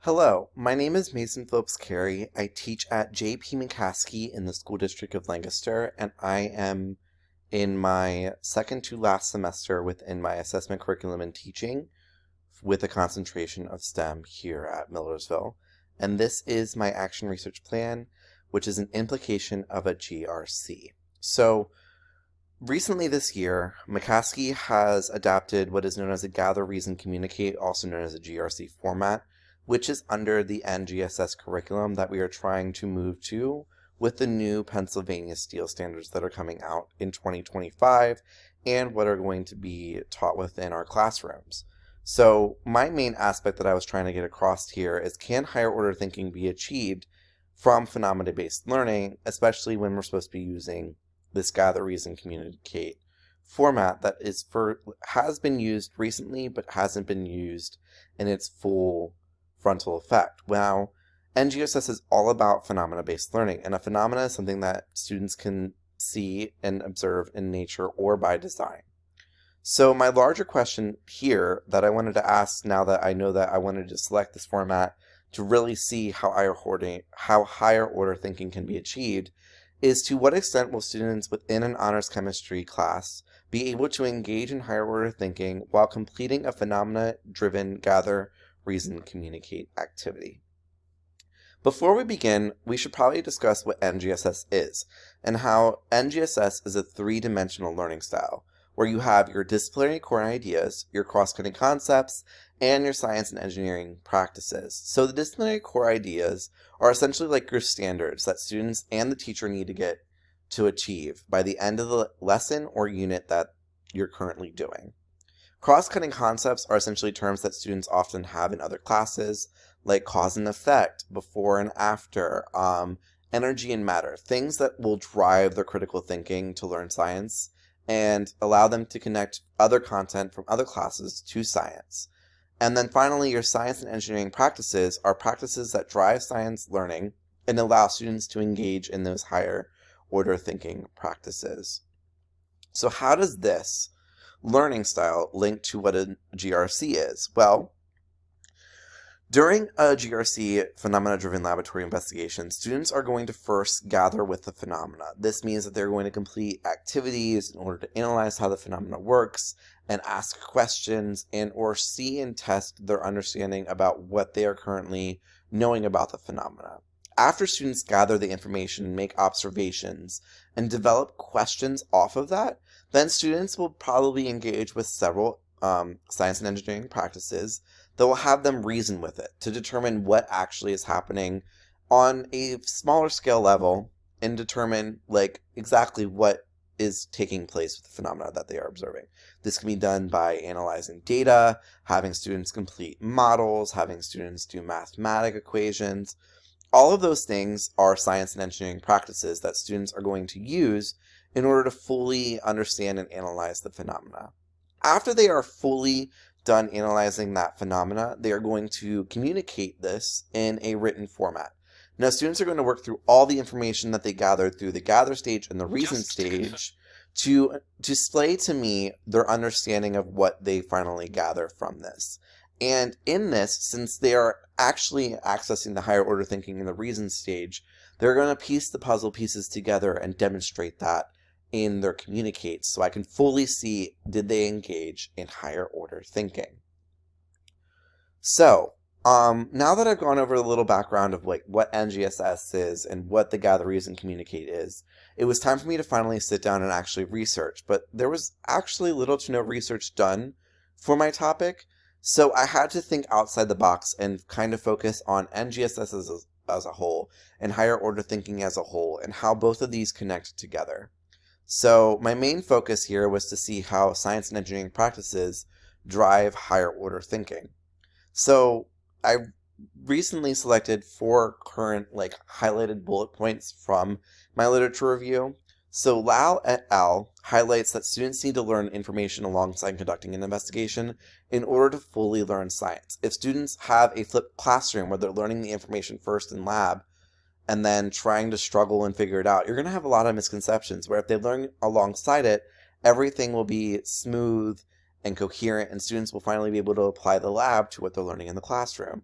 Hello, my name is Mason Phillips-Cary. I teach at J.P. McCaskey in the School District of Lancaster, and I am in my second to last semester within my assessment curriculum and teaching with a concentration of STEM here at Millersville. And this is my action research plan, which is an implication of a GRC. So, recently this year, McCaskey has adapted what is known as a Gather, Reason, Communicate, also known as a GRC format, which is under the NGSS curriculum that we are trying to move to with the new Pennsylvania Steel standards that are coming out in 2025 and what are going to be taught within our classrooms. So my main aspect that I was trying to get across here is, can higher order thinking be achieved from phenomena-based learning, especially when we're supposed to be using this Gather, Reason, Communicate format that has been used recently but hasn't been used in its full frontal effect. Well, NGSS is all about phenomena-based learning, and a phenomena is something that students can see and observe in nature or by design. So my larger question here that I wanted to ask, now that I know that I wanted to select this format to really see how higher order thinking can be achieved, is to what extent will students within an honors chemistry class be able to engage in higher order thinking while completing a phenomena-driven gather, reason, communicate activity. Before we begin, we should probably discuss what NGSS is and how NGSS is a three-dimensional learning style, where you have your disciplinary core ideas, your cross-cutting concepts, and your science and engineering practices. So the disciplinary core ideas are essentially like your standards that students and the teacher need to get to achieve by the end of the lesson or unit that you're currently doing. Cross-cutting concepts are essentially terms that students often have in other classes, like cause and effect, before and after, energy and matter, things that will drive their critical thinking to learn science and allow them to connect other content from other classes to science. And then finally, your science and engineering practices are practices that drive science learning and allow students to engage in those higher order thinking practices. So how does this learning style link to what a GRC is? Well, during a GRC phenomena-driven laboratory investigation, students are going to first gather with the phenomena. This means that they're going to complete activities in order to analyze how the phenomena works and ask questions and or see and test their understanding about what they are currently knowing about the phenomena. After students gather the information, make observations, and develop questions off of that, then students will probably engage with several science and engineering practices that will have them reason with it to determine what actually is happening on a smaller scale level and determine exactly what is taking place with the phenomena that they are observing. This can be done by analyzing data, having students complete models, having students do mathematic equations. All of those things are science and engineering practices that students are going to use in order to fully understand and analyze the phenomena. After they are fully done analyzing that phenomena, they are going to communicate this in a written format. Now, students are going to work through all the information that they gathered through the gather stage and the reason stage to display to me their understanding of what they finally gather from this. And in this, since they are actually accessing the higher order thinking in the reason stage, they're going to piece the puzzle pieces together and demonstrate that in their communicates, so I can fully see, did they engage in higher order thinking. So, now that I've gone over a little background of what NGSS is and what the Gather, Reason, Communicate is, it was time for me to finally sit down and actually research, but there was actually little to no research done for my topic, so I had to think outside the box and kind of focus on NGSS as a whole and higher order thinking as a whole and how both of these connect together. So my main focus here was to see how science and engineering practices drive higher order thinking. So I recently selected 4 current highlighted bullet points from my literature review. So Lau et al. Highlights that students need to learn information alongside conducting an investigation in order to fully learn science. If students have a flipped classroom where they're learning the information first in lab and then trying to struggle and figure it out, you're going to have a lot of misconceptions, where if they learn alongside it, everything will be smooth and coherent, and students will finally be able to apply the lab to what they're learning in the classroom.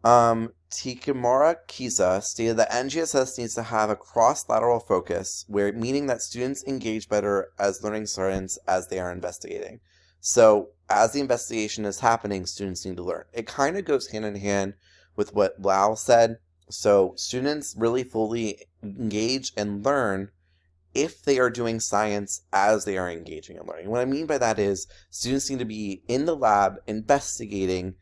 Tikimura Kiza stated that NGSS needs to have a cross-lateral focus, meaning that students engage better as learning students as they are investigating. So, as the investigation is happening, students need to learn. It kind of goes hand in hand with what Lau said. So, students really fully engage and learn if they are doing science as they are engaging and learning. What I mean by that is students need to be in the lab investigating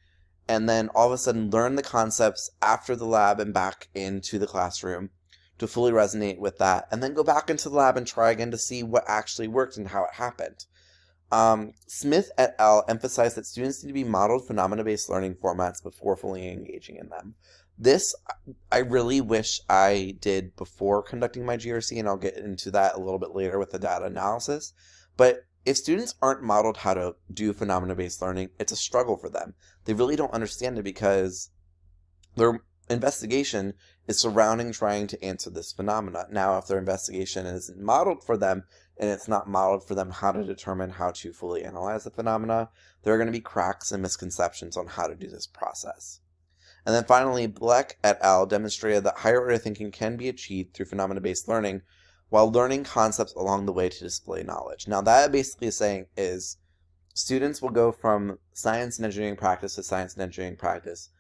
and then all of a sudden learn the concepts after the lab and back into the classroom to fully resonate with that, and then go back into the lab and try again to see what actually worked and how it happened. Smith et al. Emphasized that students need to be modeled phenomena-based learning formats before fully engaging in them. This, I really wish I did before conducting my GRC, and I'll get into that a little bit later with the data analysis. But if students aren't modeled how to do phenomena-based learning, it's a struggle for them. They really don't understand it because their investigation is surrounding trying to answer this phenomena. Now, if their investigation isn't modeled for them, and it's not modeled for them how to determine how to fully analyze the phenomena, there are going to be cracks and misconceptions on how to do this process. And then finally, Bleck et al. Demonstrated that higher order thinking can be achieved through phenomena-based learning while learning concepts along the way to display knowledge. Now, that basically is saying is students will go from science and engineering practice to science and engineering practice,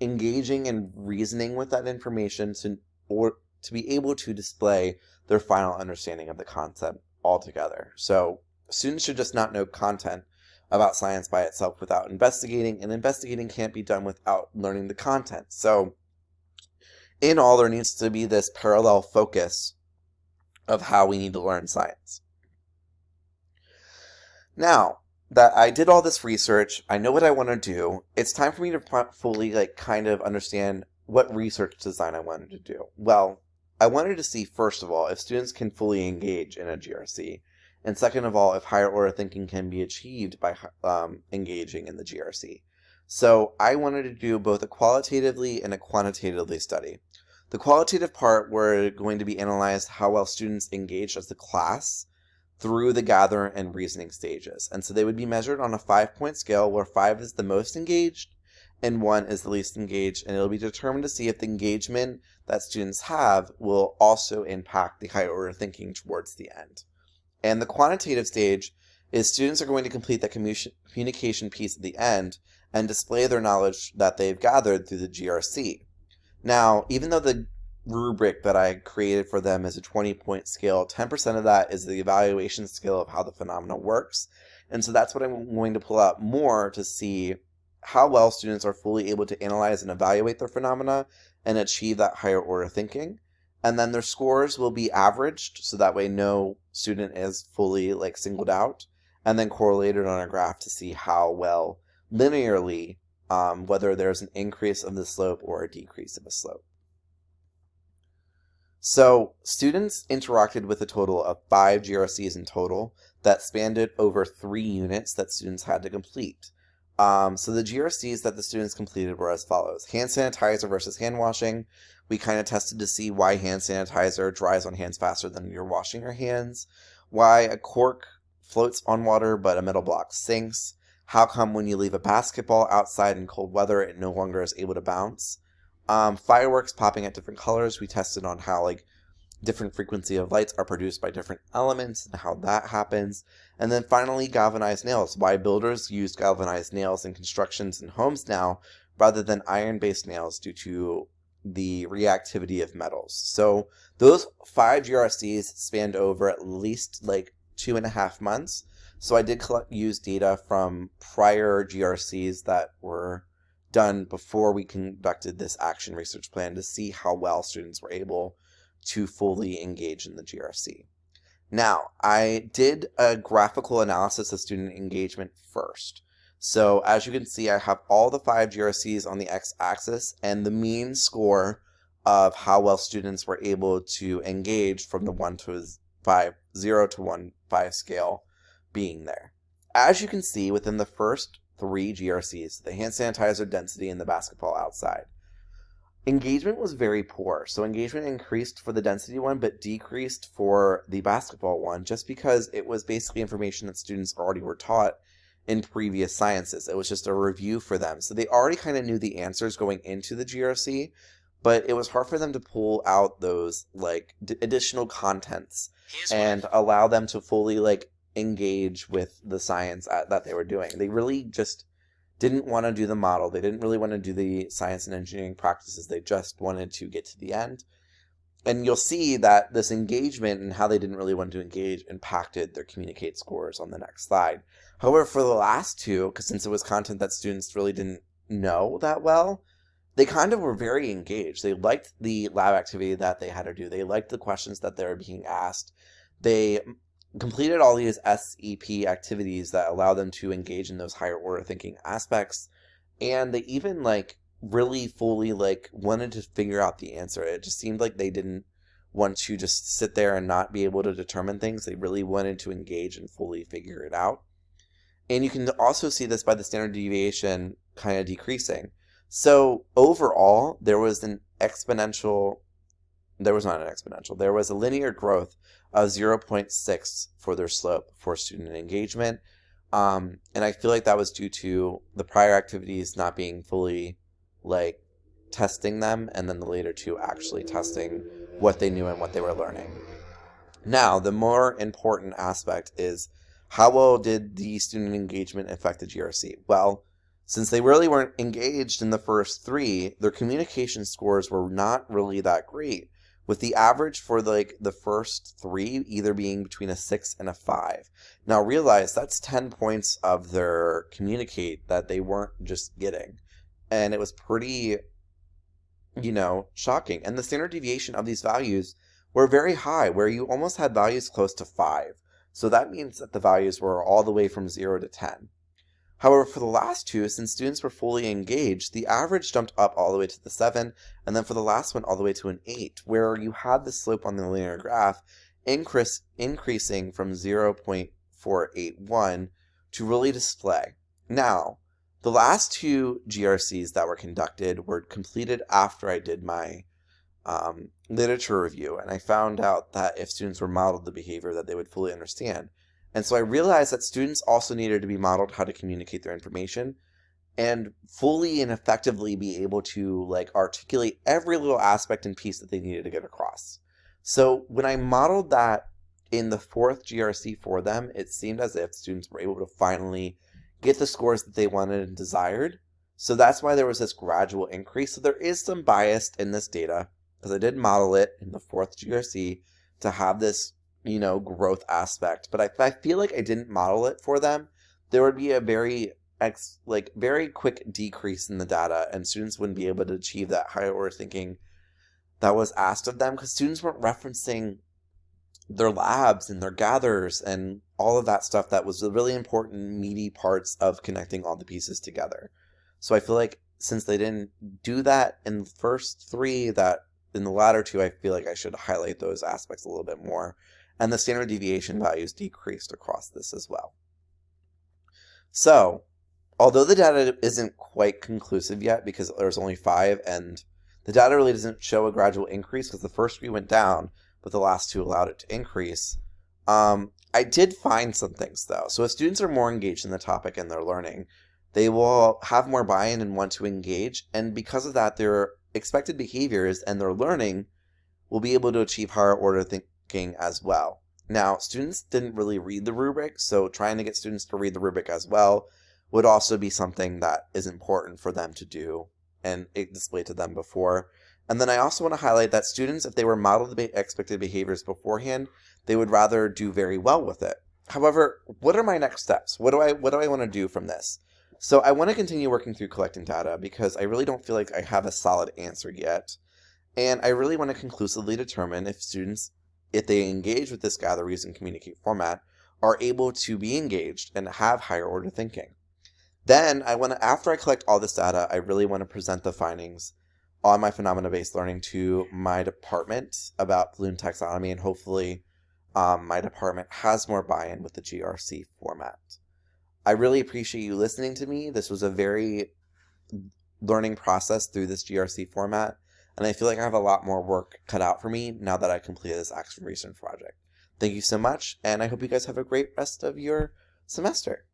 engaging and reasoning with that information to be able to display their final understanding of the concept altogether. So students should just not know content about science by itself without investigating, and investigating can't be done without learning the content. So in all, there needs to be this parallel focus of how we need to learn science. Now that I did all this research, I know what I want to do, it's time for me to fully kind of understand what research design I wanted to do. Well, I wanted to see, first of all, if students can fully engage in a GRC, and second of all, if higher order thinking can be achieved by engaging in the GRC. So I wanted to do both a qualitatively and a quantitatively study. The qualitative part, we're going to be analyzed how well students engaged as a class through the gather and reasoning stages. And so they would be measured on a 5-point scale where 5 is the most engaged and 1 is the least engaged. And it'll be determined to see if the engagement that students have will also impact the higher order thinking towards the end. And the quantitative stage is students are going to complete that communication piece at the end and display their knowledge that they've gathered through the GRC. Now, even though the rubric that I created for them is a 20-point scale, 10% of that is the evaluation scale of how the phenomena works. And so that's what I'm going to pull out more to see how well students are fully able to analyze and evaluate their phenomena and achieve that higher order thinking. And then their scores will be averaged, so that way no student is fully singled out, and then correlated on a graph to see how well linearly whether there's an increase of the slope or a decrease of a slope. So students interacted with a total of 5 GRCs in total that spanned over 3 units that students had to complete. So the GRCs that the students completed were as follows. Hand sanitizer versus hand washing. We kind of tested to see why hand sanitizer dries on hands faster than you're washing your hands. Why a cork floats on water but a metal block sinks. How come when you leave a basketball outside in cold weather, it no longer is able to bounce? Fireworks popping at different colors. We tested on how different frequency of lights are produced by different elements and how that happens. And then finally, galvanized nails. Why builders use galvanized nails in constructions and homes now rather than iron-based nails due to the reactivity of metals. So those 5 GRCs spanned over at least 2.5 months. So I did use data from prior GRCs that were done before we conducted this action research plan to see how well students were able to fully engage in the GRC. Now, I did a graphical analysis of student engagement first. So as you can see, I have all the 5 GRCs on the x-axis and the mean score of how well students were able to engage from the 0 to 1, 5 scale being there. As you can see, within the first 3 GRCs, the hand sanitizer density and the basketball outside, engagement was very poor. So engagement increased for the density one, but decreased for the basketball one, just because it was basically information that students already were taught in previous sciences. It was just a review for them. So they already kind of knew the answers going into the GRC, but it was hard for them to pull out those like additional contents and allow them to fully like engage with the science that they were doing. They really just didn't want to do the model. They didn't really want to do the science and engineering practices. They just wanted to get to the end. And you'll see that this engagement and how they didn't really want to engage impacted their communicate scores on the next slide. However, for the last two, because since it was content that students really didn't know that well, they kind of were very engaged. They liked the lab activity that they had to do. They liked the questions that they were being asked. They completed all these SEP activities that allow them to engage in those higher order thinking aspects. And they even like really fully like wanted to figure out the answer. It just seemed like they didn't want to just sit there and not be able to determine things. They really wanted to engage and fully figure it out. And you can also see this by the standard deviation kind of decreasing. So overall, there was not an exponential, there was a linear growth of 0.6 for their slope for student engagement. And I feel like that was due to the prior activities not being fully like testing them, and then the later two actually testing what they knew and what they were learning. Now, the more important aspect is how well did the student engagement affect the GRC? Well, since they really weren't engaged in the first three, their communication scores were not really that great, with the average for like the first three either being between a 6 and a 5. Now realize that's 10 points of their communicate that they weren't just getting. And it was pretty, shocking. And the standard deviation of these values were very high, where you almost had values close to 5. So that means that the values were all the way from 0 to 10. However, for the last two, since students were fully engaged, the average jumped up all the way to the 7, and then for the last one all the way to an 8, where you had the slope on the linear graph increasing from 0.481 to really display. Now, the last two GRCs that were conducted were completed after I did my literature review, and I found out that if students were modeled the behavior that they would fully understand. And so I realized that students also needed to be modeled how to communicate their information and fully and effectively be able to like articulate every little aspect and piece that they needed to get across. So when I modeled that in the fourth GRC for them, it seemed as if students were able to finally get the scores that they wanted and desired. So that's why there was this gradual increase. So there is some bias in this data, because I did model it in the fourth GRC to have this, growth aspect. But if I feel like I didn't model it for them, there would be a very quick decrease in the data, and students wouldn't be able to achieve that higher order thinking that was asked of them, because students weren't referencing their labs and their gathers and all of that stuff that was the really important meaty parts of connecting all the pieces together. So I feel like since they didn't do that in the first three, that in the latter two, I feel like I should highlight those aspects a little bit more. And the standard deviation values decreased across this as well. So, although the data isn't quite conclusive yet because there's only 5, and the data really doesn't show a gradual increase because the first 3 went down, but the last 2 allowed it to increase. I did find some things though. So if students are more engaged in the topic and their learning, they will have more buy-in and want to engage, and because of that, their expected behaviors and their learning will be able to achieve higher order thinking as well. Now, students didn't really read the rubric, so trying to get students to read the rubric as well would also be something that is important for them to do and it displayed to them before. And then I also want to highlight that students, if they were modeled the expected behaviors beforehand, they would rather do very well with it. However, what are my next steps? What do I want to do from this? So I want to continue working through collecting data because I really don't feel like I have a solid answer yet. And I really want to conclusively determine if students, if they engage with this gather, reason, communicate format, are able to be engaged and have higher order thinking. Then after I collect all this data, I really want to present the findings on my phenomena-based learning to my department about Bloom taxonomy, and hopefully my department has more buy-in with the GRC format. I really appreciate you listening to me. This was a very learning process through this GRC format, and I feel like I have a lot more work cut out for me now that I completed this action research project. Thank you so much, and I hope you guys have a great rest of your semester.